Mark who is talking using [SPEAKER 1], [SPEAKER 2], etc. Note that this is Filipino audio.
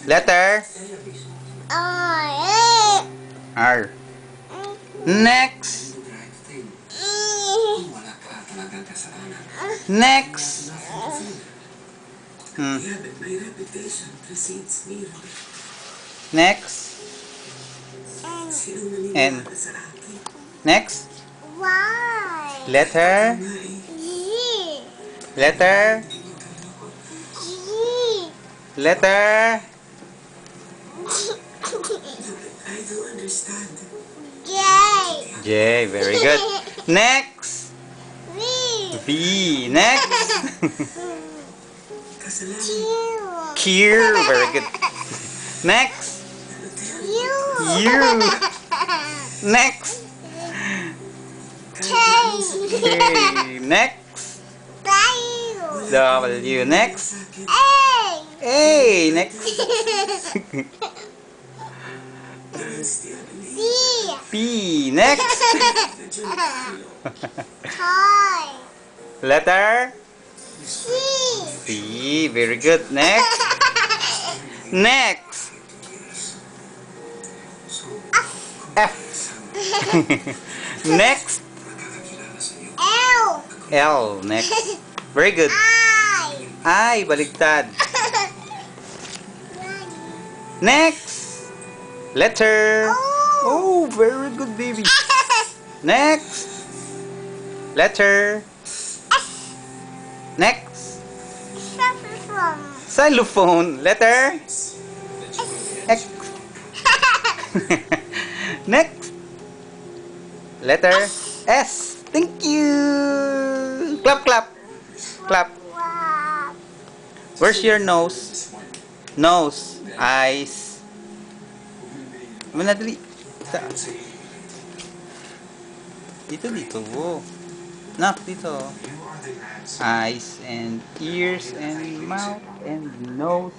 [SPEAKER 1] Letter
[SPEAKER 2] R.
[SPEAKER 1] R. Next. Next. Next. N. Next.
[SPEAKER 2] Y.
[SPEAKER 1] Letter.
[SPEAKER 2] G.
[SPEAKER 1] Letter.
[SPEAKER 2] G.
[SPEAKER 1] Letter.
[SPEAKER 2] J.
[SPEAKER 1] J. Very good. Next.
[SPEAKER 2] V.
[SPEAKER 1] V. Next.
[SPEAKER 2] Q.
[SPEAKER 1] Q. Very good. Next.
[SPEAKER 2] U.
[SPEAKER 1] U. Next.
[SPEAKER 2] K.
[SPEAKER 1] K. Next.
[SPEAKER 2] W.
[SPEAKER 1] W. Next.
[SPEAKER 2] A.
[SPEAKER 1] A. Next.
[SPEAKER 2] B.
[SPEAKER 1] P. Next.
[SPEAKER 2] Toy.
[SPEAKER 1] Letter
[SPEAKER 2] C.
[SPEAKER 1] C. Very good. Next. Next. F. Next.
[SPEAKER 2] L.
[SPEAKER 1] L. Next. Very good.
[SPEAKER 2] I.
[SPEAKER 1] I. Baligtad. Next. Letter. Oh, very good, baby. Next. Letter. Next. Xylophone. Letter. X. Next. Letter S. Thank you. Clap, clap. Clap. Where's your nose? Nose. Eyes. Manadali. Dito, dito. Nak, dito. Eyes and ears and mouth and nose.